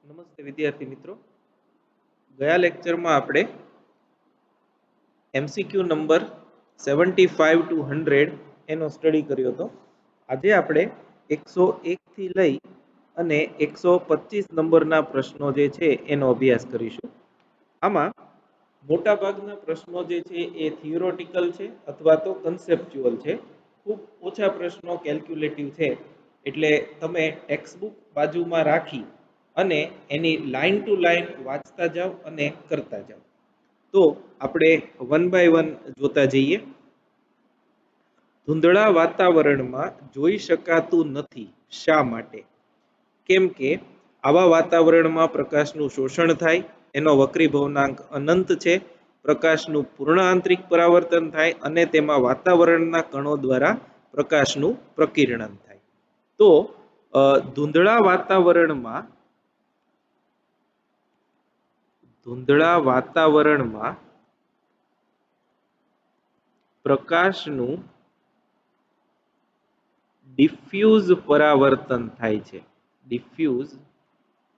નમસ્તે વિદ્યાર્થી મિત્રો, ગયા લેક્ચરમાં આપણે MCQ નંબર 75 to 100 એનો સ્ટડી કર્યો હતો. આજે આપણે 101 થી લઈ અને 125 નંબરના પ્રશ્નો જે છે એનો અભ્યાસ કરીશું. આમાં મોટા ભાગના પ્રશ્નો જે છે એ થિયોરેટિકલ છે અથવા તો કન્સેપ્ચ્યુઅલ છે. ખૂબ ઓછા પ્રશ્નો કેલ્ક્યુલેટિવ છે. એટલે તમે ટેક્સ્ટ બુક બાજુમાં રાખી અને એની લાઈન ટુ લાઈન વાંચતા જાઓ અને કરતા જાઓ. તો આપણે વન બાય વન જોતા જઈએ. ધૂંધળા વાતાવરણમાં જોઈ શકાતું નથી, શા માટે? કેમ કે આવા વાતાવરણમાં પ્રકાશનું શોષણ થાય, એનો વક્રીભવનાંક અનંત છે, પ્રકાશનું પૂર્ણ આંતરિક પરાવર્તન થાય અને તેમાં વાતાવરણના કણો દ્વારા પ્રકાશનું પ્રકિરણન થાય. તો ધૂંધળા વાતાવરણમાં પ્રકાશનું ડિફ્યુઝ પરાવર્તન થાય છે. ડિફ્યુઝ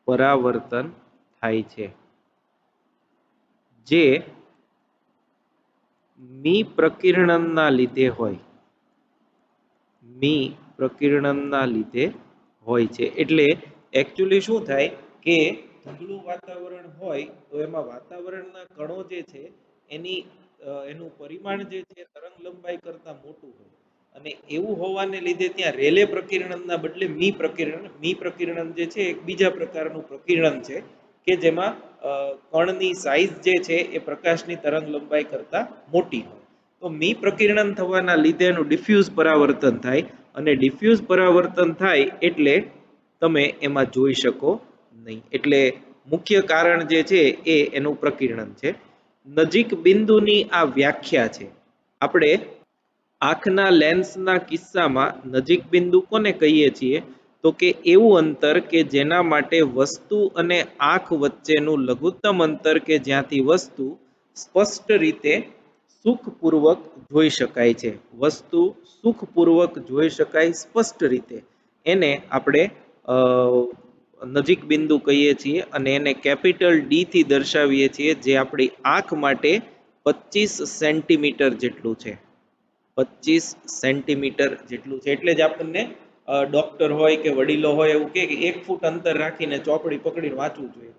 પરાવર્તન થાય છે, જે મી પ્રકિરણનના લીધે હોય. મી પ્રકિરણનના લીધે હોય છે. એટલે એકચ્યુઅલી શું થાય કે ધૂંધળું વાતાવરણ હોય તો એમાં વાતાવરણના કણો જે છે એનું પરિમાણ જે છે તરંગ લંબાઈ કરતા મોટું હોય, અને એવું હોવાને લીધે ત્યાં રેલે પ્રકિરણનના બદલે મી પ્રકિરણન જે છે એક બીજા પ્રકારનું પ્રકિરણન છે કે જેમાં કણની સાઈઝ જે છે એ પ્રકાશની તરંગ લંબાઈ કરતા મોટી હોય. તો મી પ્રકિરણન થવાના લીધે એનું ડિફ્યુઝ પરાવર્તન થાય, અને ડિફ્યુઝ પરાવર્તન થાય એટલે તમે એમાં જોઈ શકો નહીં. એટલે મુખ્ય કારણ જે છે એ એનું પ્રકિરણન છે. નજીક બિંદુની આ વ્યાખ્યા છે. આપણે આંખના લેન્સના કિસ્સામાં નજીક બિંદુ કોને કહીએ છીએ? તો કે એવું અંતર કે જેના માટે વસ્તુ અને આંખ વચ્ચેનું લઘુત્તમ અંતર કે જ્યાંથી વસ્તુ સ્પષ્ટ રીતે સુખપૂર્વક જોઈ શકાય છે. વસ્તુ સુખપૂર્વક જોઈ શકાય સ્પષ્ટ રીતે, એને આપણે નજીક બિંદુ કહીએ છીએ, અને એને કેપિટલ ડી થી દર્શાવીએ છીએ, જે આપણી આંખ માટે 25 સેન્ટીમીટર જેટલું છે. 25 સેન્ટીમીટર જેટલું છે. એટલે જ આપણને ડોક્ટર હોય કે વડીલો હોય એવું કે 1 ફૂટ અંતર રાખીને ચોપડી પકડીને વાંચવું જોઈએ.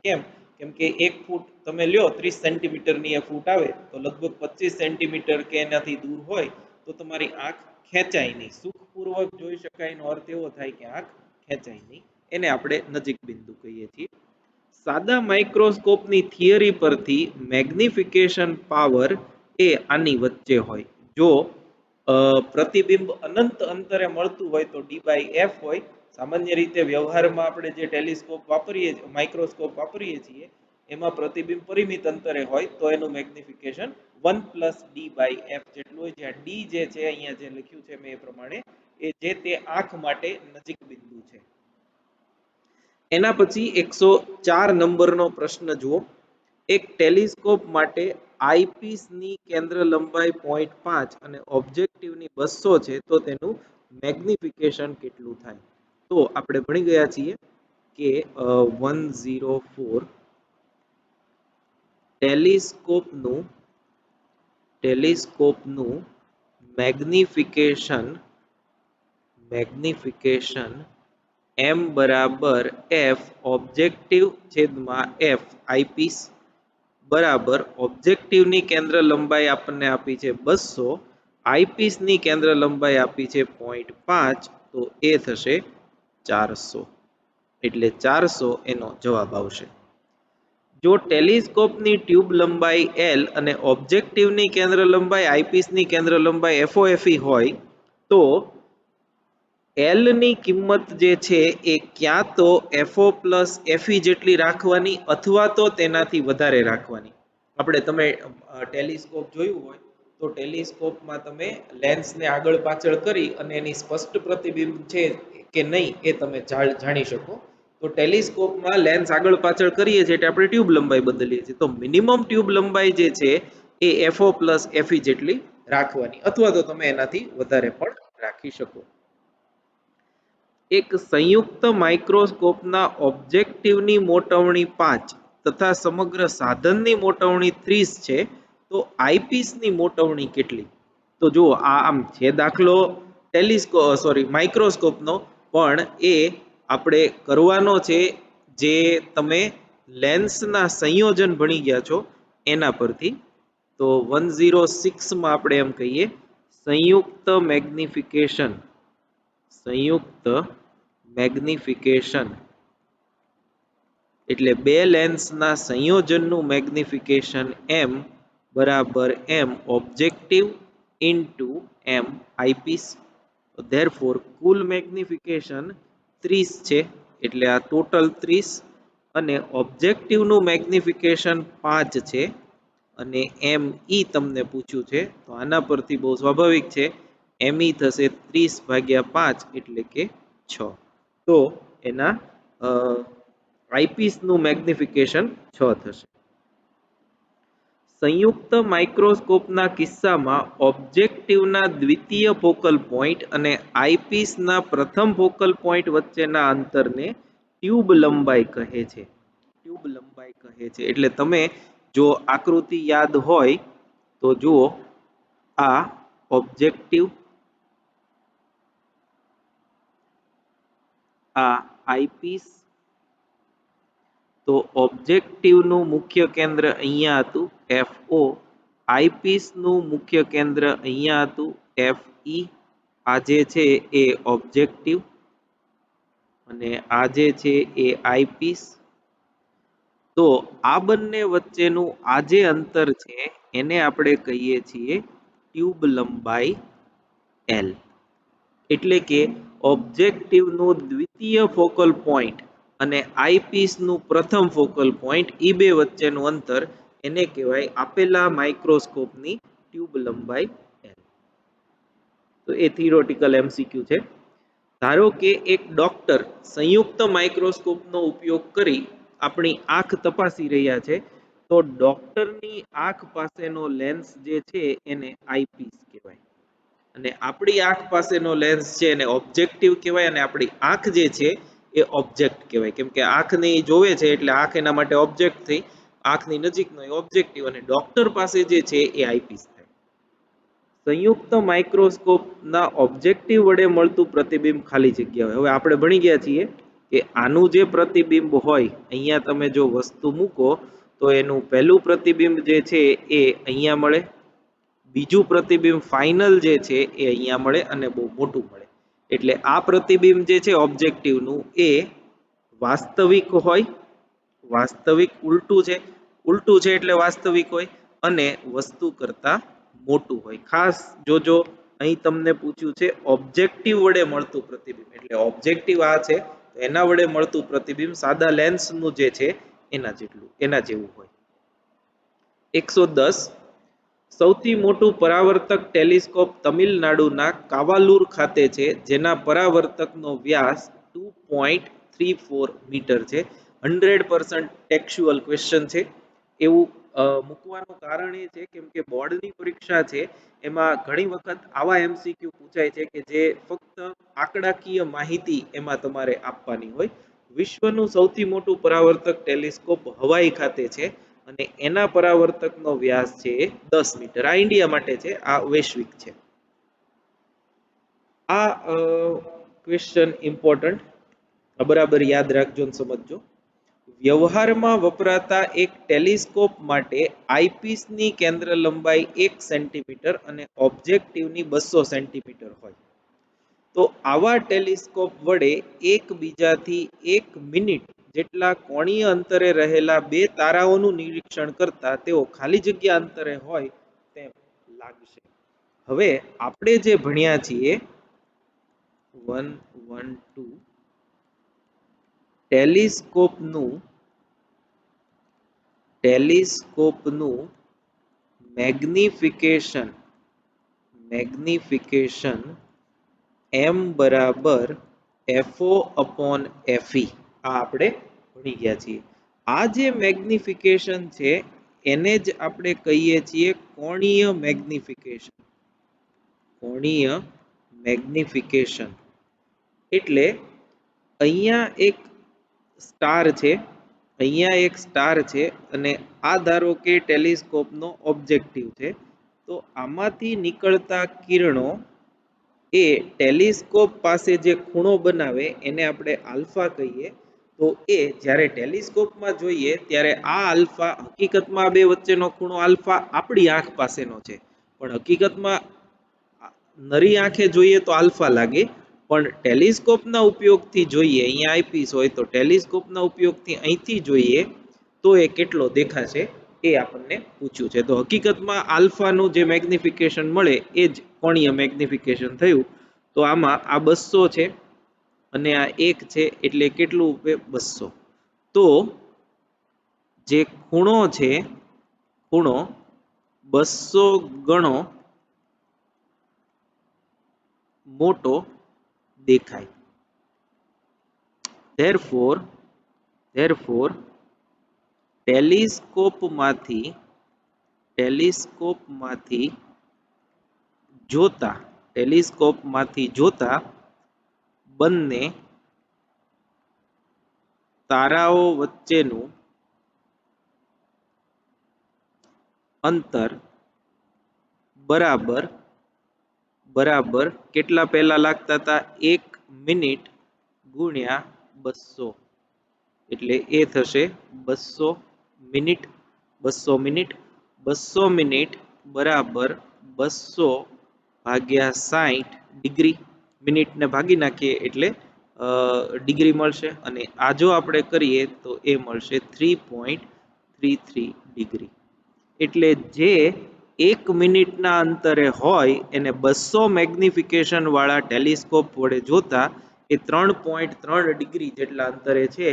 કેમ કે 1 ફૂટ તમે લ્યો, 30 સેન્ટીમીટરની એ ફૂટ આવે તો લગભગ 25 સેન્ટીમીટર કે એનાથી દૂર હોય તો તમારી આંખ ખેંચાય નહીં. સુખપૂર્વક જોઈ શકાય એનો અર્થ એવો થાય કે આંખ ખેંચાય નહીં. એને આપણે નજીક બિંદુ કહીએ છીએ. સાદા માઇક્રોસ્કોપની થિયરી પરથી મેગ્નિફિકેશન પાવર એ આની વચ્ચે હોય. જો પ્રતિબિંબ અનંત અંતરે મળતું હોય તો d/f હોય. સામાન્ય રીતે વ્યવહારમાં આપણે જે ટેલિસ્કોપ વાપરીએ, માઇક્રોસ્કોપ વાપરીએ છીએ, એમાં પ્રતિબિંબ પરિમિત અંતરે હોય તો એનું મેગ્નિફિકેશન 1 + d/f જેટલું હોય. જ્યાં d જે છે અહીંયા જે લખ્યું છે મેં એ પ્રમાણે એ જે તે આંખ માટે નજીક બિંદુ છે. એના પછી 104 નંબરનો પ્રશ્ન જુઓ. એક ટેલિસ્કોપ માટે આઈપીસની કેન્દ્ર લંબાઈ 0.5 અને ઓબ્જેક્ટિવની 200 છે, તો તેનું મેગ્નિફિકેશન કેટલું થાય? તો આપણે ભણી ગયા છીએ કે 104 ટેલિસ્કોપનું મેગ્નિફિકેશન m બરાબર f ઓબ્જેક્ટિવ છેદમાં f આઈપીસ બરાબર ઓબ્જેક્ટિવની કેન્દ્ર લંબાઈ આપણને આપી છે 200, આઈપીસની કેન્દ્ર લંબાઈ આપી છે 0.5, તો એ થશે 400. એટલે 400 એનો જવાબ આવશે. જો ટેલિસ્કોપની ટ્યુબ લંબાઈ l અને ઓબ્જેક્ટિવની કેન્દ્ર લંબાઈ આઈપીસની કેન્દ્ર લંબાઈ FOFE હોય તો L ની કિંમત જે છે એ ક્યાં તો FO + FE જેટલી રાખવાની અથવા તો તેનાથી વધારે રાખવાની. તમે ટેલિસ્કોપ જોયું હોય તો ટેલિસ્કોપમાં તમે લેન્સને આગળ પાછળ કરી અને એની સ્પષ્ટ પ્રતિબિંબ છે કે નહીં એ તમે જાણી શકો. તો ટેલિસ્કોપમાં લેન્સ આગળ પાછળ કરીએ છીએ એટલે આપણે ટ્યુબ લંબાઈ બદલીએ છીએ. તો મિનિમમ ટ્યુબ લંબાઈ જે છે એ FO + FE જેટલી રાખવાની, અથવા તો તમે એનાથી વધારે પણ રાખી શકો. એક સંયુક્ત માઇક્રોસ્કોપના ઓબ્જેક્ટિવની મોટવણી 5 તથા સમગ્ર સાધનની મોટવણી 30 છે, તો આઈપીસની મોટવણી કેટલી? તો જુઓ આ આમ છે દાખલો માઇક્રોસ્કોપનો, પણ એ આપણે કરવાનો છે જે તમે લેન્સના સંયોજન ભણી ગયા છો એના પરથી. તો 106 માં આપણે એમ કહીએ સંયુક્ત મેગ્નિફિકેશન એટલે બે લેન્સના સંયોજનનું મેગ્નિફિકેશન m બરાબર m objective into m eyepiece. Therefore કુલ મેગ્નિફિકેશન 30 છે, એટલે આ ટોટલ 30 અને ઓબ્જેક્ટિવનું મેગ્નિફિકેશન 5 છે અને એમ ઈ તમને પૂછ્યું છે, તો આના પરથી બહુ સ્વાભાવિક છે એમ ઈ થશે 30/5 એટલે કે 6. તો એના આઈપીસનું મેગ્નિફિકેશન 6 થશે. સંયુક્ત માઇક્રોસ્કોપના કિસ્સામાં ઓબ્જેક્ટિવના દ્વિતીય ફોકલ પોઈન્ટ અને આઈપીસના પ્રથમ ફોકલ પોઈન્ટ વચ્ચેના અંતરને ટ્યુબ લંબાઈ કહે છે. ટ્યુબ લંબાઈ કહે છે. એટલે તમે જો આકૃતિ યાદ હોય તો જુઓ આ ઓબ્જેક્ટિવ, આ આઈપીસ. તો ઓબ્જેક્ટિવનું મુખ્ય કેન્દ્ર અહીંયા હતું FO, આઈપીસનું મુખ્ય કેન્દ્ર અહીંયા હતું FE. આ જે છે એ ઓબ્જેક્ટિવ અને આ જે છે એ આઈપીસ. તો આ બંને વચ્ચેનું આ જે અંતર છે એને આપણે કહીએ છીએ ટ્યુબ લંબાઈ L. એટલે કે ઓબ્જેક્ટિવનું દ્વિતીય ફોકલ પોઈન્ટ અને આઈપીસનું પ્રથમ ફોકલ પોઈન્ટ એ બે વચ્ચેનું અંતર એને કહેવાય આપેલા માઇક્રોસ્કોપની ટ્યુબ લંબાઈ L. તો એ થિયોરેટિકલ એમસીક્યુ છે. ધારો કે એક ડોક્ટર સંયુક્ત માઇક્રોસ્કોપનો ઉપયોગ કરી આપણી આંખ તપાસી રહ્યા છે, તો ડોક્ટરની આંખ પાસેનો લેન્સ જે છે એને આઈપીસ કહેવાય અને આપણી આંખ પાસેનો લેન્સ છે એને ઓબ્જેક્ટિવ કહેવાય અને આપણી આંખ જે છે એ ઓબ્જેક્ટ કહેવાય. કેમ કે આંખને જોવે છે એટલે આંખ એના માટે ઓબ્જેક્ટ થઈ, આંખની નજીકનો એ ઓબ્જેક્ટિવ અને ડોક્ટર પાસે જે છે એ આઈપીસ થાય. સંયુક્ત માઇક્રોસ્કોપના ઓબ્જેક્ટિવ વડે મળતું પ્રતિબિંબ ખાલી જગ્યા હોય. હવે આપણે ભણી ગયા છીએ કે આનું જે પ્રતિબિંબ હોય, અહીંયા તમે જો વસ્તુ મૂકો તો એનું પહેલું પ્રતિબિંબ જે છે એ અહીંયા મળે, બીજું પ્રતિબિંબ ફાઇનલ જે છે એ અહીંયા મળે અને બહુ મોટું મળે. એટલે આ પ્રતિબિંબ જે છે ઓબ્જેક્ટિવનું એ વાસ્તવિક હોય, વાસ્તવિક ઉલટું છે એટલે વાસ્તવિક હોય અને વસ્તુ કરતા મોટું હોય. ખાસ જોજો અહીં તમને પૂછ્યું છે ઓબ્જેક્ટિવ વડે મળતું પ્રતિબિંબ, એટલે ઓબ્જેક્ટિવ આ છે એના વડે મળતું પ્રતિબિંબ સાદા લેન્સનું જે છે એના જેવું હોય. 110 સૌથી મોટું પરાવર્તક ટેલિસ્કોપ તમિલનાડુના કાવાલુર ખાતે છે, જેના પરાવર્તકનો વ્યાસ 2.34 મીટર છે. 100% ટેક્સ્ચ્યુઅલ ક્વેશ્ચન છે. એવું મૂકવાનું કારણ એ છે કેમ કે બોર્ડની પરીક્ષા છે એમાં ઘણી વખત આવા એમસીક્યુ પૂછાય છે કે જે ફક્ત આંકડાકીય માહિતી એમાં તમારે આપવાની હોય. વિશ્વનું સૌથી મોટું પરાવર્તક ટેલિસ્કોપ હવાઈ ખાતે છે અને એના પરાવર્તકનો વ્યાસ છે 10 મીટર. આ ઇન્ડિયા માટે છે, આ વૈશ્વિક છે. આ ક્વેશ્ચન ઇમ્પોર્ટન્ટ, બરાબર યાદ રાખજો અને સમજજો. વ્યવહારમાં વપરાતા એક ટેલિસ્કોપ માટે આઈપીસની કેન્દ્ર લંબાઈ 1 સેન્ટીમીટર અને ઓબ્જેક્ટિવની 200 સેન્ટીમીટર હોય. તો આવા ટેલિસ્કોપ વડે એકબીજાથી 1 મિનિટ જેટલા કોણીય અંતરે રહેલા બે તારાઓનું નિરીક્ષણ કરતા તેઓ ખાલી જગ્યા અંતરે હોય તેમ લાગશે. હવે આપણે જે ભણ્યા છીએ 112 ટેલિસ્કોપનું મેગ્નિફિકેશન m બરાબર FO/FE આ આપણે ભણી ગયા છીએ. આ જે મેગ્નિફિકેશન છે એને જ આપણે કહીએ છીએ કોણીય મેગ્નિફિકેશન. એટલે અહીંયા એક સ્ટાર છે, અહીંયા એક સ્ટાર છે અને આ ધારો કે ટેલિસ્કોપનો ઓબ્જેક્ટિવ છે. તો આમાંથી નીકળતા કિરણો એ ટેલિસ્કોપ પાસે જે ખૂણો બનાવે એને આપણે આલ્ફા કહીએ. તો એ જ્યારે ટેલિસ્કોપમાં જોઈએ ત્યારે આ આલ્ફા, હકીકતમાં બે વચ્ચેનો ખૂણો આલ્ફા આપણી આંખ પાસેનો છે, પણ હકીકતમાં નરી આંખે જોઈએ તો આલ્ફા લાગે, પણ ટેલિસ્કોપના ઉપયોગથી જોઈએ, અહીંયા આઈપીસ હોય તો ટેલિસ્કોપના ઉપયોગથી અહીંથી જોઈએ તો એ કેટલો દેખાશે એ આપણને પૂછ્યું છે. તો હકીકતમાં આલ્ફાનું જે મેગ્નિફિકેશન મળે એ જ કોણીય મેગ્નિફિકેશન થયું. તો આમાં આ 200 છે અને આ 1 છે એટલે કેટલું 200. તો જે ખૂણો છે, ખૂણો 200 ગણો મોટો દેખાય. therefore ટેલિસ્કોપમાંથી જોતા બંને તારાઓ વચ્ચેનું અંતર બરાબર કેટલા પહેલા લાગતા હતા? 1 મિનિટ ગુણ્યા 200, એટલે એ થશે 200 મિનિટ. 200 મિનિટ બરાબર 200 ભાગ્યા 60 ડિગ્રી. મિનિટને ભાગી નાખીએ એટલે ડિગ્રી મળશે અને આ જો આપણે કરીએ તો એ મળશે 3.33 ડિગ્રી. એટલે જે 1 મિનિટના અંતરે હોય એને 200 મેગ્નિફિકેશન વાળા ટેલિસ્કોપ વડે જોતા એ 3.3 ડિગ્રી જેટલા અંતરે છે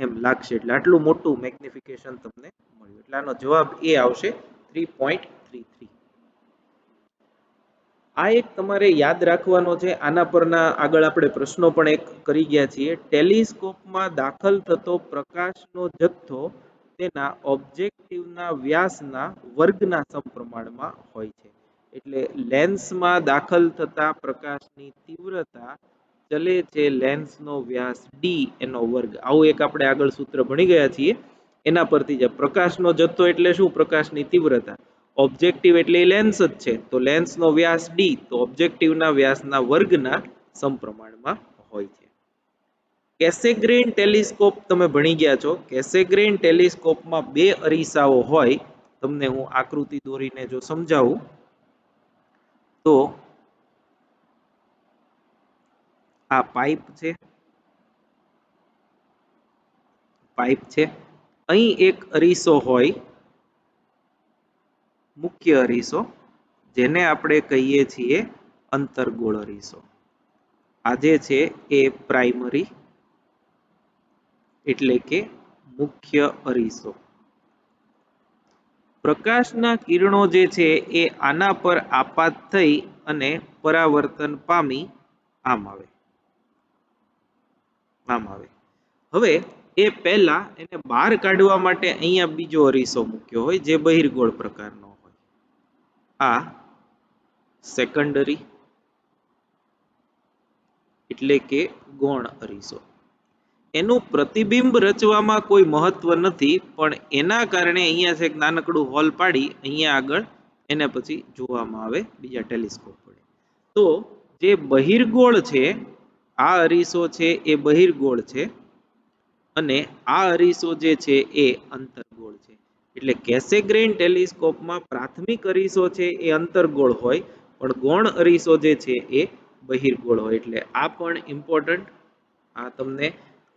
એમ લાગશે. એટલે આટલું મોટું મેગ્નિફિકેશન તમને મળ્યું. એટલે આનો જવાબ એ આવશે 3.33. આ એક તમારે યાદ રાખવાનો છે. આના પરના આગળ આપણે પ્રશ્નો પણ એક કરી ગયા છીએ. ટેલિસ્કોપમાં દાખલ થતો પ્રકાશનો જથ્થો તેના ઓબ્જેક્ટિવના વ્યાસના વર્ગના સમપ્રમાણમાં હોય છે. એટલે લેન્સમાં દાખલ થતા પ્રકાશની તીવ્રતા ચલે છે લેન્સનો વ્યાસ d એનો વર્ગ. આવું એક આપણે આગળ સૂત્ર ભણી ગયા છીએ. એના પરથી જ પ્રકાશનો જથ્થો એટલે શું? પ્રકાશની તીવ્રતા. ઓબ્જેક્ટિવ એટલે લેન્સ જ છે, તો લેન્સનો વ્યાસ d, તો ઓબ્જેક્ટિવના વ્યાસના વર્ગના સમપ્રમાણમાં હોય છે. કેસેગ્રેન ટેલિસ્કોપ તમે ભણી ગયા છો. કેસેગ્રેન ટેલિસ્કોપમાં બે અરીસાઓ હોય. તમને હું આકૃતિ દોરીને જો સમજાવું તો આ પાઇપ છે, અહીં એક અરીસો હોય, મુખ્ય અરીસો, જેને આપણે કહીએ છીએ અંતર્ગોળ અરીસો. આ જે છે એ પ્રાઇમરી એટલે કે મુખ્ય અરીસો. પ્રકાશના કિરણો જે છે એ આના પર આપાત થઈ અને પરાવર્તન પામી આમ આવે. હવે એ પહેલા એને બહાર કાઢવા માટે અહીંયા બીજો અરીસો મૂક્યો હોય જે બહિર્ગોળ પ્રકારનો હોય. આ સેકન્ડરી એટલે કે ગૌણ અરીસો. એનું પ્રતિબિંબ રચવામાં કોઈ મહત્વ નથી, પણ એના કારણે અહીંયા છે એક નાનકડું હોલ પાડી અહીંયા આગળ એને પછી જોવામાં આવે બીજા ટેલિસ્કોપ વડે. તો જે બહિર્ગોળ છે, આ અરીસો છે એ બહિર્ગોળ છે અને આ અરીસો જે છે એ અંતર્ગોળ છે. એટલે કેસેગ્રેન ટેલિસ્કોપમાં પ્રાથમિક અરીસો છે એ અંતર્ગોળ હોય, પણ ગૌણ અરીસો જે છે એ બહિર્ગોળ હોય. એટલે આ પણ ઇમ્પોર્ટન્ટ. આ તમને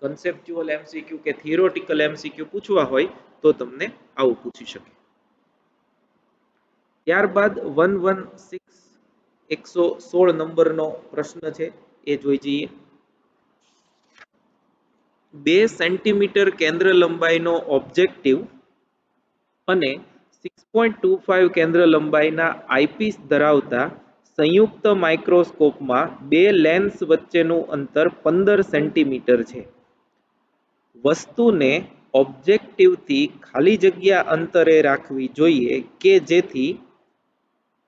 કન્સેપ્ચ્યુઅલ એમસીક્યુ કે થિયોરેટિકલ એમસીક્યુ પૂછવા હોય તો તમને આવું પૂછી શકે. ત્યારબાદ 116 નંબરનો પ્રશ્ન છે એ જોઈ જઈએ. 2 સેન્ટીમીટર કેન્દ્ર લંબાઈનો ઓબ્જેક્ટિવ અને 6.25 કેન્દ્ર લંબાઈના આઈપીસ ધરાવતા સંયુક્ત માઇક્રોસ્કોપમાં બે લેન્સ વચ્ચેનું અંતર 15 સેન્ટીમીટર છે. વસ્તુને ઓબ્જેક્ટિવથી ખાલી જગ્યા અંતરે રાખવી જોઈએ કે જેથી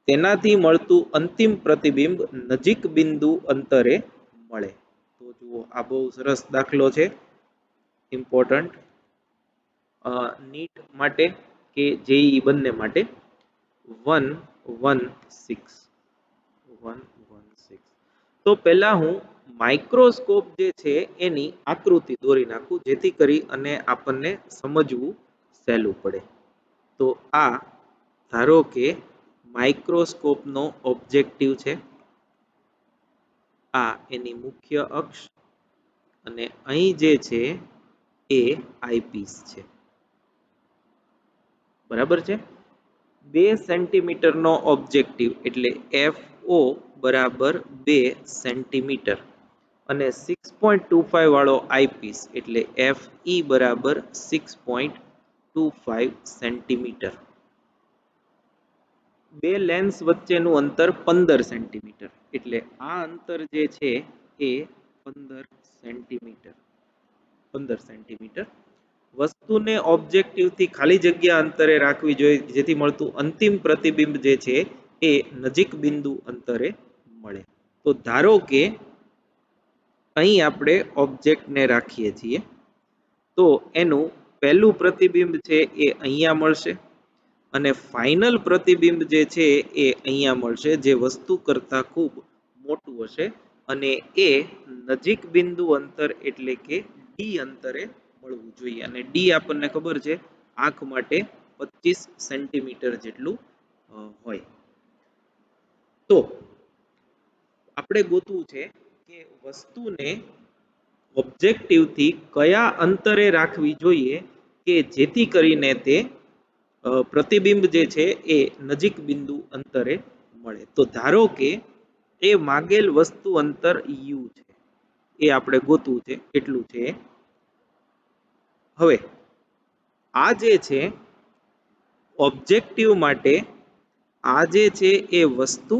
તેનાથી મળતું અંતિમ પ્રતિબિંબ નજીક બિંદુ અંતરે મળે. તો જુઓ આ બહુ સરસ દાખલો છે, ઇમ્પોર્ટન્ટ નીટ માટે કે જેઈ બંને માટે 116 તો પહેલા હું માઇક્રોસ્કોપ જે છે એની આકૃતિ દોરી નાખું જેથી કરી અને આપણને સમજવું સહેલું પડે. તો આ ધારો કે માઇક્રોસ્કોપનો ઓબ્જેક્ટિવ છે, આ એની મુખ્ય અક્ષ અને અહીં જે છે એ આઈપીસ છે. બરાબર છે. 2 સેન્ટીમીટરનો ઓબ્જેક્ટિવ એટલે FO બરાબર 2 સેન્ટીમીટર અને 6.25 વાળો આઈપીસ એટલે FE બરાબર 6.25 સેન્ટીમીટર. બે લેન્સ વચ્ચેનું અંતર 15 સેન્ટીમીટર એટલે આ અંતર જે છે એ 15 સેન્ટીમીટર. વસ્તુને ઓબ્જેક્ટિવથી ખાલી જગ્યા અંતરે રાખવી જોઈએ જેથી મળતું અંતિમ પ્રતિબિંબ જે છે એ નજીક બિંદુ અંતરે મળે. તો ધારો કે અહીં આપણે ઓબ્જેક્ટને રાખીએ છીએ તો એનું પહેલું પ્રતિબિંબ છે એ અહીંયા મળશે અને ફાઇનલ પ્રતિબિંબ જે છે એ અહીંયા મળશે જે વસ્તુ કરતાં ખૂબ મોટું હશે અને એ નજીક બિંદુ અંતર એટલે કે ડી અંતરે મળવું જોઈએ અને ડી આપણને ખબર છે આંખ માટે 25 સેન્ટીમીટર જેટલું હોય. તો આપણે ગોતવું છે કે વસ્તુને ઓબ્જેક્ટિવથી કયા અંતરે રાખવી જોઈએ કે જેથી કરીને તે પ્રતિબિંબ જે છે એ નજીક બિંદુ અંતરે મળે. તો ધારો કે એ માગેલ વસ્તુ અંતર યુ છે, એ આપણે ગોતવું છે કેટલું છે. હવે આ જે છે ઓબ્જેક્ટિવ માટે આ જે છે એ વસ્તુ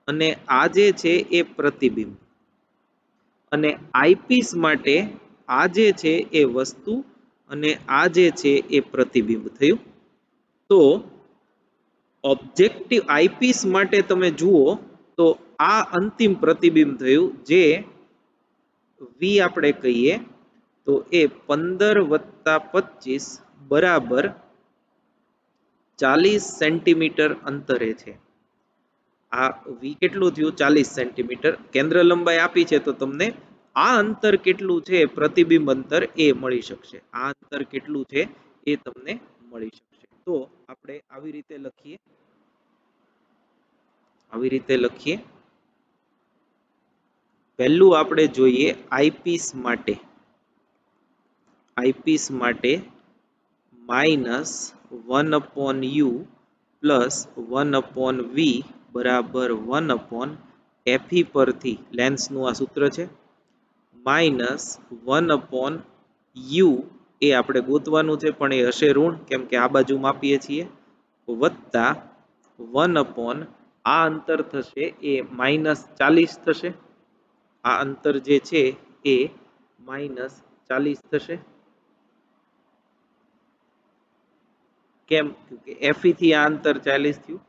અને આ જે છે એ પ્રતિબિંબ અને આઈપીસ માટે આ જે છે એ વસ્તુ અને આ જે છે એ પ્રતિબિંબ થયું. તો ઓબ્જેક્ટિવ આઈપીસ માટે તમે જુઓ તો આ અંતિમ પ્રતિબિંબ થયું જે વી આપણે કહીએ તો એ 15 વત્તા 25 બરાબર 40 સેન્ટીમીટર અંતરે છે. આ વી કેટલું થયું 40 સેન્ટીમીટર. કેન્દ્ર લંબાઈ આપી છે તો તમને આ અંતર કેટલું છે પ્રતિબિંબ અંતર એ મળી શકશે. આ અંતર કેટલું છે એ તમને મળી શકશે. તો આપણે આવી રીતે લખીએ. પહેલું આપણે જોઈએ આઈપીસ માટે માઇનસ 1/u પ્લસ 1/v બરાબર 1/fe પરથી લેન્સનું આ સૂત્ર છે માઇનસ 1/u એ આપણે ગોતવાનું છે પણ એ હશે ઋણ કેમ કે આ બાજુ માપીએ છીએ વત્તા 1/ આ અંતર થશે એ -40 થશે. આ અંતર જે છે એ -40 થશે. કેમ કે FE થી આ અંતર 40 થયું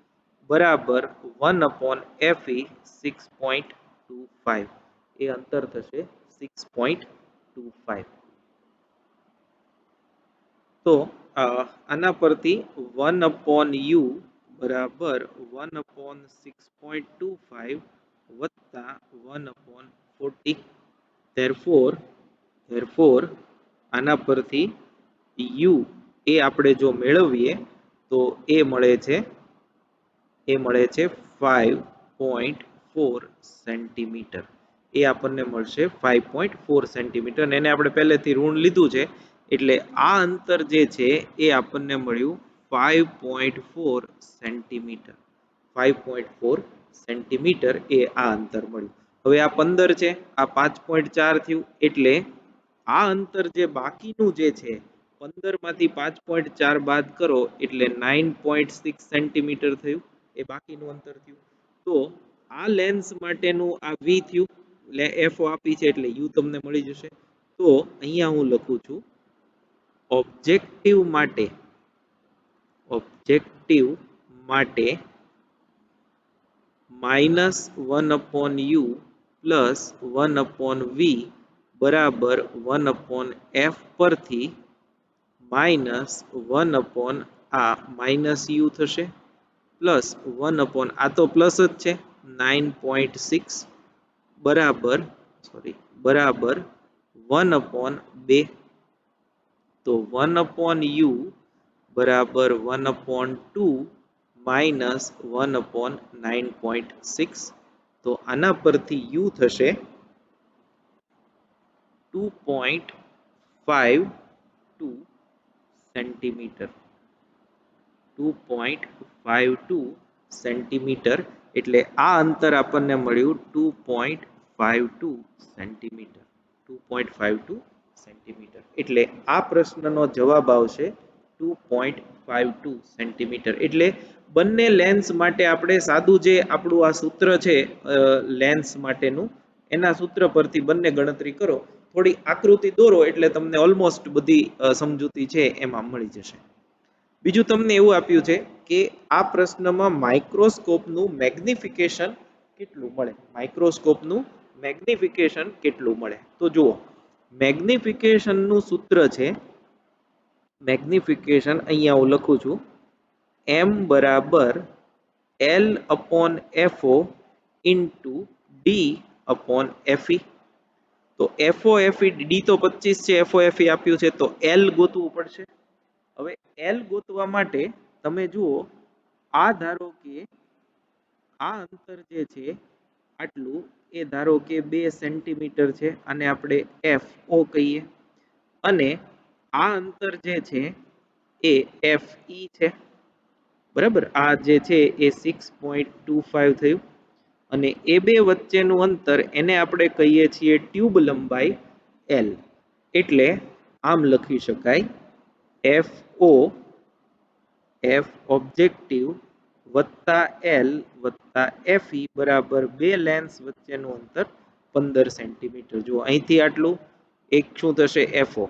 બરાબર 1/FE 6.25 એ અંતર થશે 6.25. તો આના પરથી 1/u બરાબર 1/6.25 વત્તા 1/40 therefore આના પરથી u એ આપણે જો મેળવીએ તો એ મળે છે 5.4 સેન્ટીમીટર. એ આપણને મળશે 5.4 સેન્ટીમીટર અને એને આપણે પહેલેથી ઋણ લીધું છે એટલે આ અંતર જે છે એ આપણને મળ્યું 5.4 સેન્ટીમીટર. 5.4 સેન્ટીમીટર એ આ અંતર મળ્યું. હવે આ 15 છે આ 5.4 થયું એટલે આ અંતર જે બાકીનું જે છે 15 માંથી 5.4 બાદ કરો એટલે 9.6 સેન્ટીમીટર થયું એ બાકીનું અંતર થયું. તો આ લેન્સ માટેનું આ વી થયું એટલે એફ આપી છે એટલે યુ તમને મળી જશે. તો અહીંયા હું લખું છું ઓબ્જેક્ટિવ માટે -1/u પ્લસ 1/v બરાબર 1/f પરથી માઇનસ 1 આ માઇનસ યુ થશે પ્લસ 1 આ તો પ્લસ જ છે 9.6 બરાબર બરાબર 1/2 તો 1/u બરાબર 1/2 માઇનસ 1/9.6 તો આના પરથી u થશે 2.52 સેન્ટીમીટર 2.52 સેન્ટીમીટર એટલે આ અંતર આપણને મળ્યું 2.52 સેન્ટીમીટર 2.52 સેન્ટીમીટર એટલે આ પ્રશ્નનો જવાબ આવશે 2.52 સેન્ટીમીટર એટલે બંને લેન્સ માટે આપણે સાદું જે આપણું આ સૂત્ર છે લેન્સ માટેનું એના સૂત્ર પરથી બંને ગણતરી કરો થોડી આકૃતિ દોરો એટલે તમને ઓલમોસ્ટ બધી સમજૂતી છે એમાં મળી જશે બીજું તમને એવું આપ્યું છે કે આ પ્રશ્નમાં માઇક્રોસ્કોપનું મેગ્નિફિકેશન કેટલું મળે માઇક્રોસ્કોપનું મેગ્નિફિકેશન કેટલું મળે તો જુઓ મેગ્નિફિકેશનનું સૂત્ર છે મેગ્નિફિકેશન અહીંયા હું લખું છું m બરાબર L/FO ઇન્ટુ D/FE તો FOFE D તો 25 છે FOFE આપ્યું છે તો L ગોતવું પડશે હવે L ગોતવા માટે તમે જુઓ આ ધારો કે આ અંતર જે છે આટલું એ ધારો કે 2 સેન્ટીમીટર છે અને આપણે FO કહીએ અને આ અંતર જે છે એ FE છે બરાબર આ જે છે એ 6.25 થયું અને એ બે વચ્ચેનું અંતર એને આપણે કહીએ છીએ ટ્યુબ લંબાઈ L એટલે આમ લખી શકાય FO F ઓબ્જેક્ટિવ વત્તા L વત્તા FE બરાબર બે લેન્સ વચ્ચેનું અંતર 15 સેન્ટીમીટર જો અહીંથી આટલું એક શું થશે FO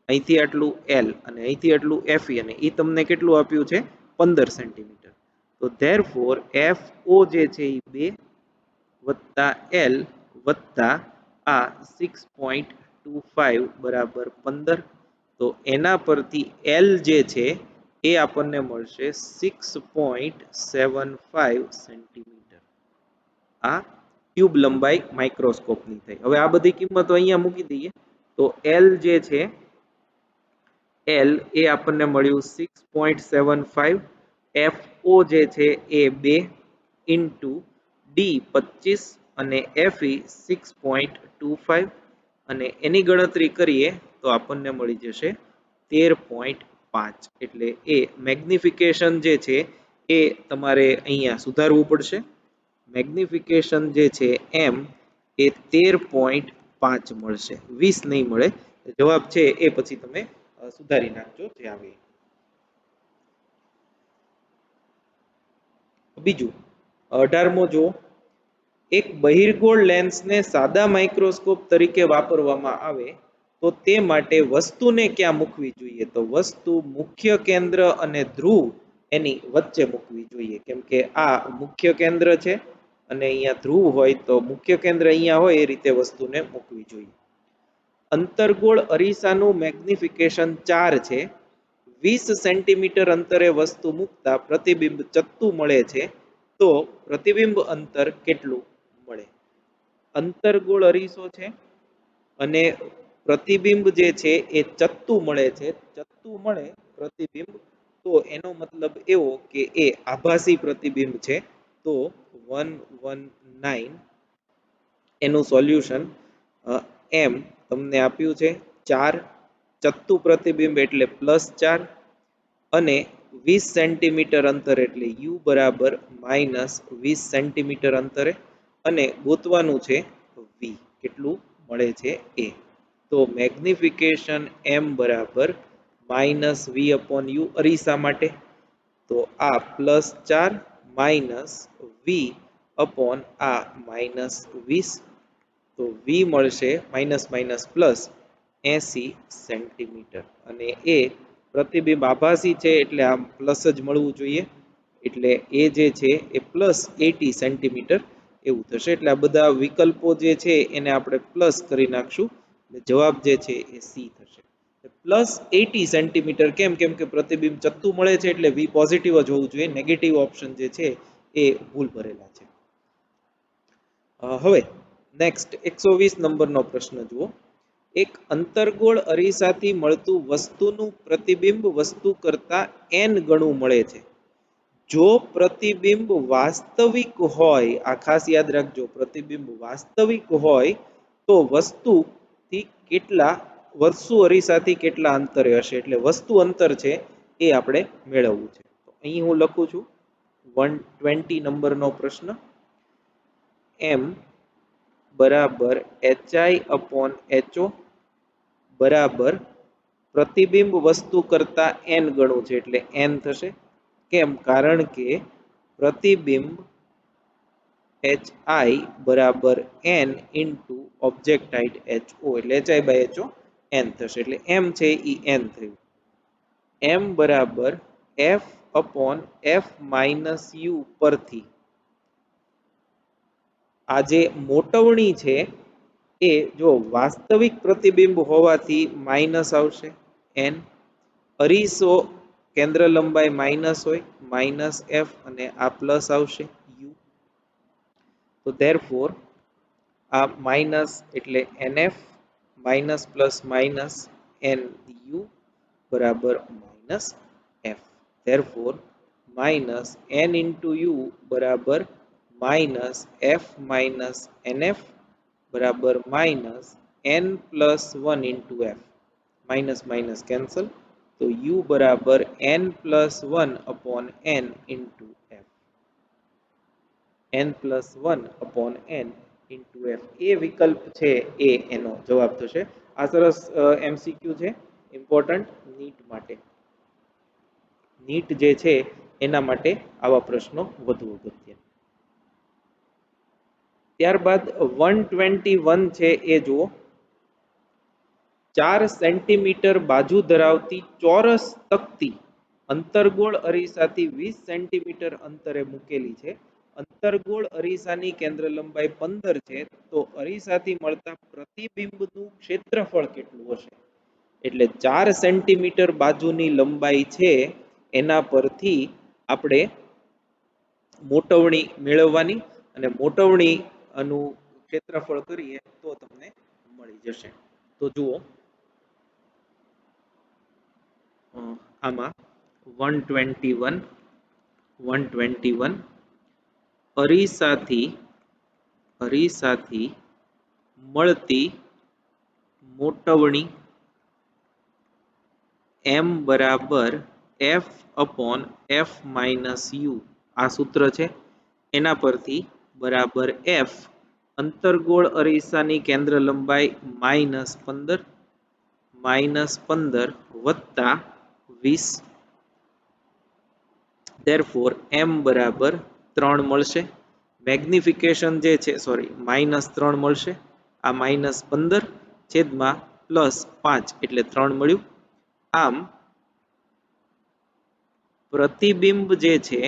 અહીંથી આટલું L અને અહીંથી આટલું FE અને એ તમને કેટલું આપ્યું છે 15 સેન્ટીમીટર તો ધેરફોર FO જે છે એ 2 વત્તા L વત્તા આ 6.25 બરાબર 15 તો એના પરથી L જે છે એ આપણને મળશે 6.75 સેન્ટીમીટર આ ટ્યુબ લંબાઈ માઇક્રોસ્કોપની થઈ હવે આ બધી કિંમતો અહીંયા મૂકી દઈએ તો L જે છે L એ આપણને મળ્યું 6.75 FO જે છે એ 2 ઇન્ટુ D 25 અને FE 6.25 અને એની ગણતરી કરીએ તો આપણને મળી જશે 13.5 એટલે એ મેગ્નિફિકેશન જે છે એ તમારે અહીંયા સુધારવું પડશે મેગ્નિફિકેશન જે છે એમ એ 13.5 મળશે 20 નહીં મળે જવાબ છે એ પછી તમે સુધારી નાખજો જે આવે બીજું 18મો જો એક બહિર્ગોળ લેન્સને સાદા માઇક્રોસ્કોપ તરીકે વાપરવામાં આવે તો તે માટે વસ્તુને ક્યાં મૂકવી જોઈએ તો વસ્તુ મુખ્ય કેન્દ્ર અને ધ્રુવ એની વચ્ચે મૂકવી જોઈએ કેમ કે આ મુખ્ય કેન્દ્ર છે અને અહીંયા ધ્રુવ હોય તો મુખ્ય કેન્દ્ર અહીંયા હોય એ રીતે વસ્તુને મૂકવી જોઈએ અંતર્ગોળ અરીસાનું મેગ્નિફિકેશન 4 છે 20 સેન્ટીમીટર અંતરે વસ્તુ મૂકતા પ્રતિબિંબ ચત્તું મળે છે તો પ્રતિબિંબ અંતર કેટલું મળે અંતર્ગોળ અરીસો છે અને પ્રતિબિંબ જે છે એ ચત્તું મળે છે ચત્તું મળે પ્રતિબિંબ તો એનો મતલબ એવો કે એ આભાસી પ્રતિબિંબ છે તો 119 એનું સોલ્યુશન એમ તમને આપ્યું છે 4 ચત્તું પ્રતિબિંબ એટલે +4 અને 20 સેન્ટીમીટર અંતર એટલે u બરાબર -20 સેન્ટીમીટર અંતરે અને ગોતવાનું છે v કેટલું મળે છે એ તો મેગ્નિફિકેશન m બરાબર -v/u અરીસા માટે તો આ +4 -v અપોન આ -20 તો v મળશે માઇનસ પ્લસ 80 સેન્ટીમીટર અને એ પ્રતિબિંબ આભાસી છે એટલે આમ પ્લસ જ મળવું જોઈએ એટલે એ જે છે એ +80 સેન્ટીમીટર એવું થશે। એટલે આ બધા વિકલ્પો જે છે એને આપણે પ્લસ કરી નાખશું, જવાબ જે છે એ સી થશે। પ્લસ 80 સેન્ટીમીટર કેમ? કેમ કે પ્રતિબિંબ ચત્તુ મળે છે એટલે વી પોઝિટિવ જ હોવું જોઈએ, નેગેટિવ ઓપ્શન જે છે એ ભૂલ ભરેલા છે। હવે નેક્સ્ટ 120 નંબરનો પ્રશ્ન જુઓ। એક અંતર્ગોળ અરીસાથી મળતું વસ્તુનું પ્રતિબિંબ વસ્તુ કરતા n ગણું મળે છે। જો પ્રતિબિંબ વાસ્તવિક હોય, આ ખાસ યાદ રાખજો, પ્રતિબિંબ વાસ્તવિક હોય તો વસ્તુથી કેટલા વસ્તુ અરીસાથી કેટલા અંતરે હશે, એટલે વસ્તુ અંતર છે એ આપણે મેળવવું છે। તો અહીં હું લખું છું 120 નંબરનો પ્રશ્ન, m બરાબર hi/ho બરાબર પ્રતિબિંબ વસ્તુ કરતા n ગણું છે એટલે n થશે। કેમ? કારણ કે પ્રતિબિંબ hi બરાબર n into object height ho એટલે hi/ho n થશે, એટલે m છે એ n થયું। m બરાબર f/f-u પરથી આ જે મોટવણી છે એ જો વાસ્તવિક પ્રતિબિંબ હોવાથી માઇનસ આવશે n, અરીસો કેન્દ્ર લંબાઈ માઇનસ હોય માઇનસ f અને આ પ્લસ આવશે u। તો ધેરફોર આ માઇનસ એટલે nf minus plus minus nu બરાબર minus f। Therefore minus n into u બરાબર માઇનસ f માઇનસ nf બરાબર minus n plus 1 into f, minus minus cancel, તો u બરાબર n plus 1 upon n into f, n plus 1 upon n into f એ વિકલ્પ છે એ એનો જવાબ થશે। આ સરસ MCQ છે, ઇમ્પોર્ટન્ટ નીટ માટે, નીટ જે છે એના માટે આવા પ્રશ્નો વધુ અગત્યના। ત્યારબાદ 121 છે એ જુઓ। 4 સેન્ટીમીટર બાજુ ધરાવતી ચોરસ તકતી અંતર્ગોળ અરીસાથી 20 સેન્ટીમીટર અંતરે મૂકેલી છે। અંતર્ગોળ અરીસાની કેન્દ્ર લંબાઈ 15 છે, તો અરીસાથી મળતા પ્રતિબિંબનું ક્ષેત્રફળ કેટલું હશે? એટલે 4 સેન્ટીમીટર બાજુની લંબાઈ છે એના પરથી આપણે મોટવણી મેળવવાની અને મોટવણી નું ક્ષેત્રફળ કરીએ તો તમને મળી જશે। તો જુઓ આમાં 121 અરીસાથી મળતી મોટવણી m બરાબર f/f-u આ સૂત્ર છે, એના પરથી બરાબર f અંતર્ગોળ અરીસાની કેન્દ્ર લંબાઈ -15 વત્તા 20, ધેરફોર m બરાબર 3 મળશે, મેગ્નિફિકેશન જે છે -3 મળશે, આ -15 છેદમાં +5 એટલે 3 મળ્યું। આમ પ્રતિબિંબ જે છે,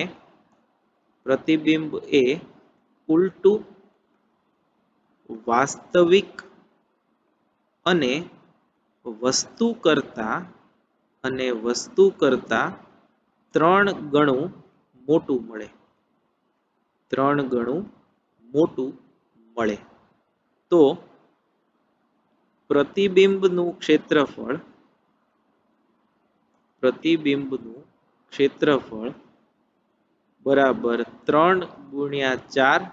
પ્રતિબિંબ એ ઉલટું વાસ્તવિક અને વસ્તુ કરતા 3 ગણું મોટું મળે, 3 ગણું મોટું મળે। તો પ્રતિબિંબનું ક્ષેત્રફળ બરાબર 3 ગુણ્યા 4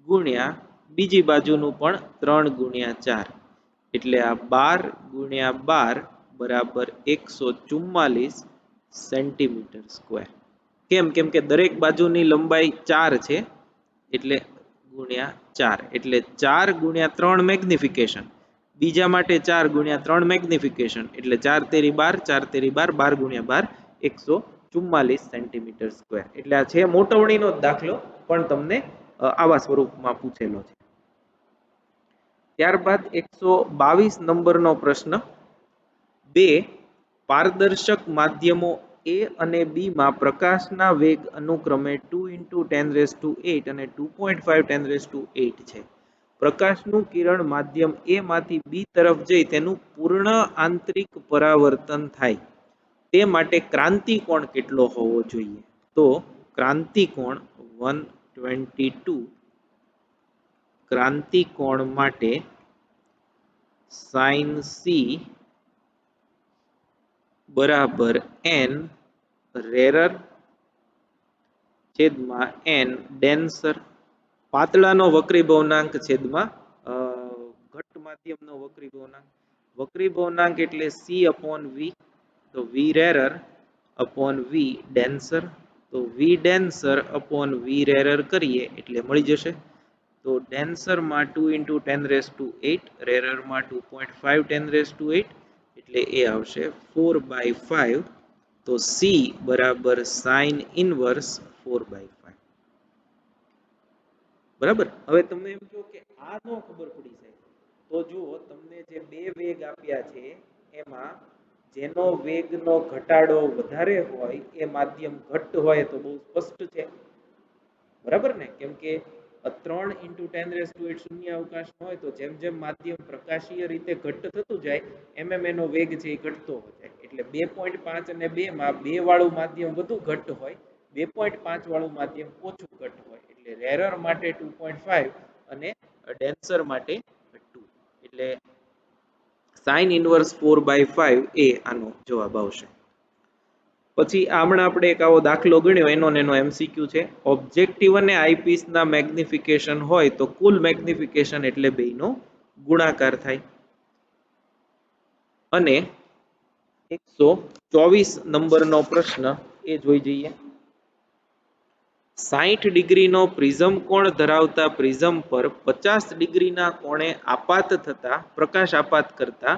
ગુણ્યા બીજી બાજુનું પણ 3 ગુણ્યા 4 એટલે આ 12 ગુણ્યા 12 બરાબર 144 સેન્ટીમીટર સ્ક્વેર। કેમ? કેમ કે દરેક બાજુની લંબાઈ 4 છે એટલે ગુણ્યા 4 એટલે 4 ગુણ્યા 3 મેગ્નિફિકેશન, બીજા માટે 4 ગુણ્યા 3 મેગ્નિફિકેશન એટલે 4 તેરી 12, 4 તેરી 12, 12 ગુણ્યા 12 144 સેન્ટીમીટર સ્ક્વેર। એટલે આ છે મોટવણીનો જ દાખલો, પણ તમને આવા સ્વરૂપમાં પૂછેલો છે। ત્યારબાદ 122 નંબરનો પ્રશ્ન, બે પારદર્શક માધ્યમો એ અને બી માં પ્રકાશના વેગ અનુક્રમે 2 × 10⁸ અને 2.5 10⁸ છે. પ્રકાશનું કિરણ માધ્યમ એ માંથી બી તરફ જઈ તેનું પૂર્ણ આંતરિક પરાવર્તન થાય તે માટે ક્રાંતિ કોણ કેટલો હોવો જોઈએ? તો ક્રાંતિ કોણ 122. ક્રાંતિ કોણ માટે sin c બરાબર n રેરર છેદમાં n ડેન્સર. પાતળાનો વક્રી ભવનાંક છેદમાં ઘટ માધ્યમનો વક્રી ભવનાંક. વક્રી ભવનાંક એટલે c upon v, તો v રેરર upon v ડેન્સર. તો v ડેન્સર upon v રેરર કરીએ એટલે મળી જશે. તો ડેન્સરમાં 2 × 10⁸, રેરરમાં 2.5 10⁸, એટલે એ આવશે 4/5. તો c બરાબર sin ઇનવર્સ 4/5. બરાબર. હવે તમને એમ કહો કે આ નો ખબર પડી જાય તો જુઓ તમને જે બે વેગ આપ્યા છે એમાં જેનો વેગનો ઘટાડો વધારે હોય એ માધ્યમ ઘટ્ટ હોય તો બહુ સ્પષ્ટ છે. બરાબર ને? કેમ કે 3 × 10⁸ શૂન્ય અવકાશ હોય તો જેમ જેમ માધ્યમ પ્રકાશીય રીતે ઘટ્ટ થતું જાય એમ એનો વેગ છે એ ઘટતો જાય. એટલે 2.5 અને 2 માં 2 વાળું માધ્યમ વધુ ઘટ્ટ હોય, 2.5 વાળું માધ્યમ ઓછું ઘટ્ટ હોય. એટલે રેરર માટે 2.5 અને ડેન્સર માટે 2. એટલે sin ઇનવર્સ 4/5 એ આનો જવાબ આવશે. પછી હમણાં આપણે એક આવો દાખલો ગણ્યો એનો એમસીક્યુ છે. ઓબ્જેક્ટિવ અને આઈપીસ ના મેગ્નિફિકેશન હોય તો કુલ મેગ્નિફિકેશન એટલે બેયનો ગુણાકાર થાય. અને 124 નંબરનો પ્રશ્ન એ જોઈ જઈએ. 60 ડિગ્રીનો પ્રિઝમ કોણ ધરાવતા પ્રિઝમ પર 50 ડિગ્રીના કોણે આપાત થતા પ્રકાશ આપાત કરતા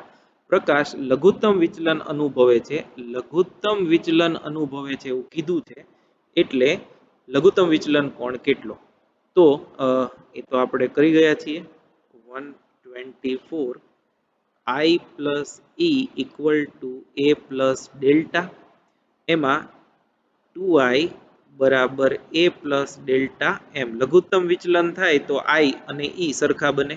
પ્રકાશ લઘુત્તમ વિચલન અનુભવે છે. લઘુત્તમ વિચલન અનુભવે છે એવું કીધું છે એટલે લઘુત્તમ વિચલન કોણ કેટલો? તો એ તો આપણે કરી ગયા છીએ. 124 I plus E equal to A plus delta. એમાં 2I બરાબર A plus delta M. લઘુત્તમ વિચલન થાય તો I અને E સરખા બને.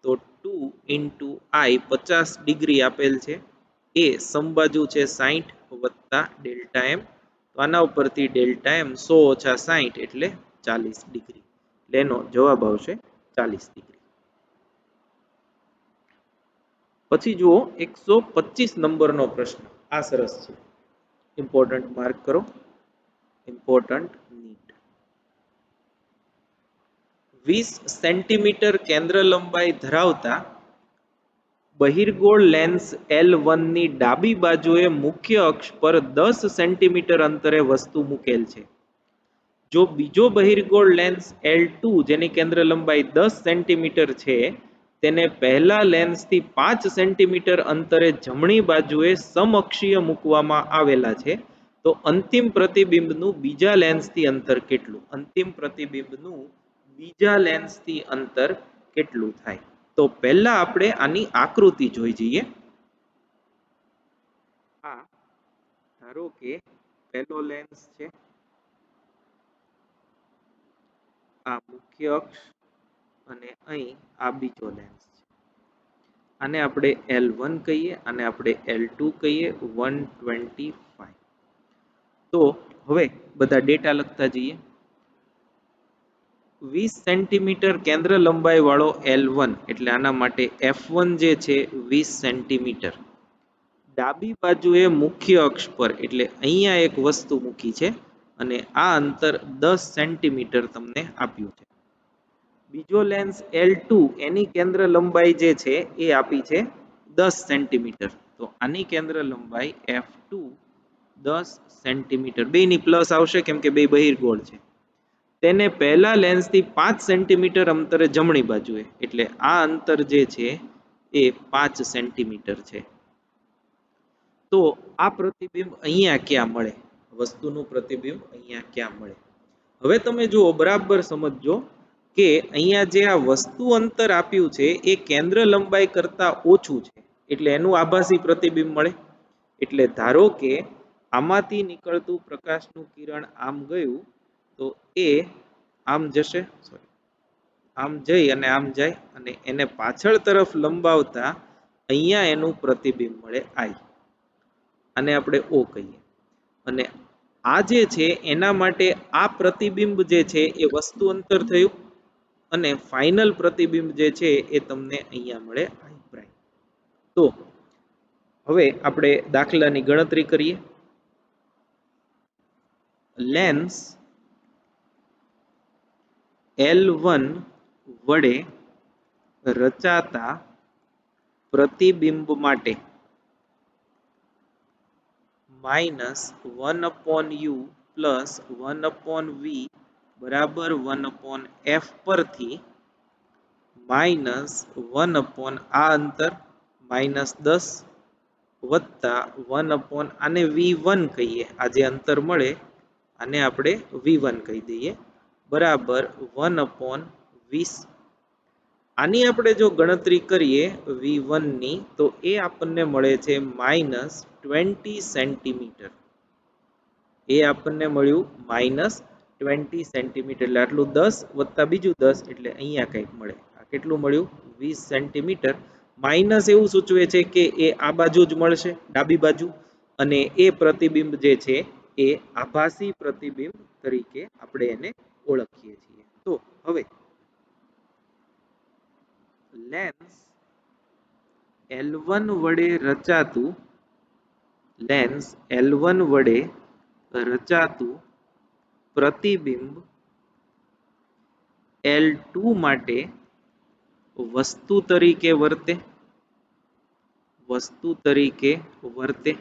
તો 2 into I 50 ડિગ્રી આપેલ છે. એ સમબાજુ છે 60 વત્તા ડેલ્ટા M. તો આના ઉપરથી ડેલ્ટા M 100 ઓછા 60 એટલે 40 ડિગ્રી. એટલે એનો જવાબ આવશે 40 ડિગ્રી. પછી જુઓ 125 નંબરનો પ્રશ્ન. આ સરસ છે. ઇમ્પોર્ટન્ટ માર્ક કરો. Important NEET. 20 સેન્ટીમીટર કેન્દ્ર લંબાઈ ધરાવતા બહિર્ગોળ લેન્સ L1 ની ડાબી બાજુએ મુખ્ય અક્ષ પર 10 સેન્ટીમીટર અંતરે વસ્તુ મૂકેલ છે. જો બીજો બહિર્ગોળ લેન્સ L2 જેની કેન્દ્ર લંબાઈ 10 સેન્ટીમીટર છે તેને પહેલા લેન્સથી 5 સેન્ટીમીટર અંતરે જમણી બાજુએ સમઅક્ષીય મૂકવામાં આવેલા છે તો અંતિમ પ્રતિબિંબનું બીજા લેન્સથી અંતર કેટલું? અંતિમ પ્રતિબિંબનું બીજા લેન્સથી અંતર કેટલું થાય? તો પહેલા આપણે આની આકૃતિ જોઈ જઈએ. આ ધારો કે પહેલો લેન્સ છે, આ મુખ્ય અક્ષ અને અહીં આ બીજો લેન્સ છે. આને આપણે L1 કહીએ અને આપણે L2 કહીએ. 125. તો હવે બધા ડેટા લખતા જઈએ. 20 સેન્ટીમીટર કેન્દ્ર લંબાઈ વાળો L1 એટલે આના માટે F1 જે છે 20 સેન્ટીમીટર. ડાબી બાજુએ મુખ્ય અક્ષ પર એટલે અહીંયા એક વસ્તુ મૂકી છે અને આ અંતર 10 સેન્ટીમીટર તમને આપ્યું છે. બીજો લેન્સ L2 એની કેન્દ્ર લંબાઈ જે છે એ આપી છે 10 સેન્ટીમીટર. તો આની કેન્દ્ર લંબાઈ F2 10 સેન્ટીમીટર. બેની પ્લસ આવશે કેમ કે બે બહિર્ગોળ છે. તેને પહેલા લેન્સથી 5 સેન્ટીમીટર અંતરે જમણી બાજુએ એટલે આ અંતર જે છે એ 5 સેન્ટીમીટર છે. તો આ પ્રતિબિંબ અહીંયા ક્યાં મળે? વસ્તુનું પ્રતિબિંબ અહીંયા ક્યાં મળે? હવે તમે જુઓ બરાબર સમજજો કે અહીંયા જે આ વસ્તુ અંતર આપ્યું છે એ કેન્દ્ર લંબાઈ કરતા ઓછું છે એટલે એનું આભાસી પ્રતિબિંબ મળે. એટલે ધારો કે આમાંથી નીકળતું પ્રકાશનું કિરણ આમ ગયું તો એ આમ જશે, સોરી, આમ જઈ અને આમ જાય અને એને પાછળ તરફ લંબાવતા અહીંયા એનું પ્રતિબિંબ મળે આઈ, આને આપણે ઓ કહીએ. અને આ જે છે એના માટે આ પ્રતિબિંબ જે છે એ વસ્તુ અંતર થયું અને ફાઇનલ પ્રતિબિંબ જે છે એ તમને અહીંયા મળે આઈ પ્રાઇમ. તો હવે આપણે દાખલાની ગણતરી કરીએ. લેન્સ L1 વડે રચાતા પ્રતિબિંબ માટે -1/u + 1/v બરાબર 1/f પરથી -1/ આ અંતર -10 વત્તા 1/ આને v1 કહીએ, આ જે અંતર મળે આને આપણે v1 કહી દઈએ, બરાબર 1/20. આની આપણે જો ગણતરી કરીએ v1 ની તો એ આપણને મળે છે -20 સેન્ટીમીટર. એ આપણને મળ્યું -20 સેન્ટીમીટર, એટલે આટલું 10 વત્તા બીજું 10 એટલે અહીંયા કંઈક મળે. આ કેટલું મળ્યું? 20 સેન્ટીમીટર. માઇનસ એવું સૂચવે છે કે એ આ બાજુ જ મળશે, ડાબી બાજુ, અને એ પ્રતિબિંબ જે છે એ આભાસી પ્રતિબિંબ તરીકે આપણે એને ઓળખીએ છીએ. તો હવે લેન્સ L1 વડે રચાતું પ્રતિબિંબ L2 માટે વસ્તુ તરીકે વર્તે.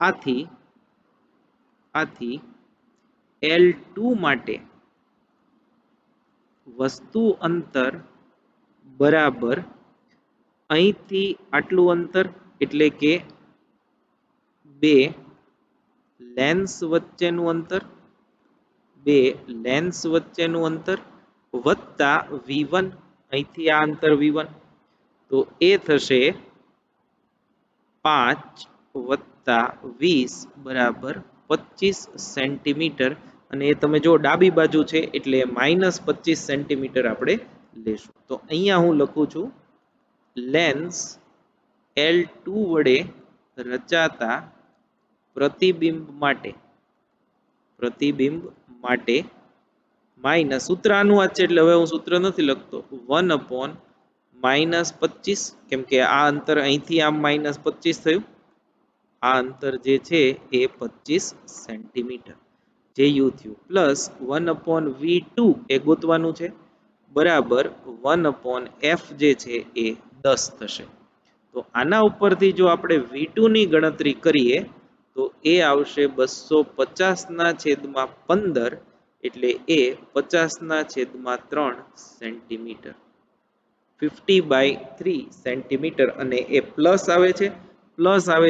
આથી L2 માટે વસ્તુ અંતર બરાબર અહીંથી આટલું અંતર, એટલે કે બે લેન્સ વચ્ચેનું અંતર વત્તા v1, અહીંથી આ અંતર v1, તો એ થશે 5 વત્તા 20 બરાબર 25 સેન્ટીમીટર. અને એ તમે જો ડાબી બાજુ છે એટલે -25 સેન્ટીમીટર આપણે લેશું. તો અહીંયા હું લખું છું લેન્સ L2 વડે રચાતા પ્રતિબિંબ માટે માઇનસ, સૂત્ર આનું આ છે એટલે હવે હું સૂત્ર નથી લખતો, 1/-25, કેમ કે આ અંતર અહીંથી આમ -25 થયું, આ અંતર જે છે એ 25 સેન્ટીમીટર જે યુ થયું, પ્લસ 1/v2 એ ગોતવાનું છે, બરાબર 1/f જે છે એ 10 થશે. તો આના ઉપરથી જો આપણે v2 ની ગણતરી કરીએ તો એ આવશે 250/15, એટલે એ 50/3 સેન્ટીમીટર, 50/3 સેન્ટીમીટર. અને એ પ્લસ આવે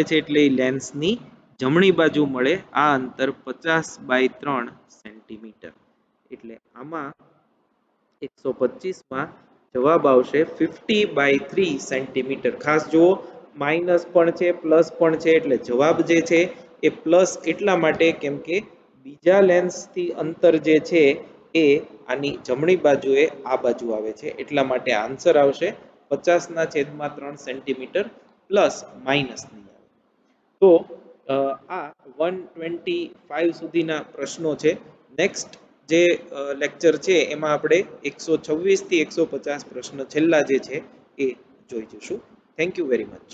છે એટલે એ લેન્સની જમણી બાજુ મળે આ અંતર 50/3 સેન્ટીમીટર. એટલે આમાં 125 માં જવાબ આવશે 50/3 સેન્ટીમીટર. ખાસ જુઓ, માઇનસ પણ છે પ્લસ પણ છે, એટલે જવાબ જે છે એ પ્લસ એટલા માટે કેમ કે બીજા લેન્સથી અંતર જે છે એ આની જમણી બાજુએ આ બાજુ આવે છે, એટલા માટે આન્સર આવશે 50/3 સેન્ટીમીટર, પ્લસ માઇનસ નહીં આવે. તો આ 125 સુધીના પ્રશ્નો છે. નેક્સ્ટ જે લેક્ચર છે એમાં આપણે 126 થી 150 પ્રશ્ન છેલ્લા જે છે એ જોઈ જશું. Thank you very much.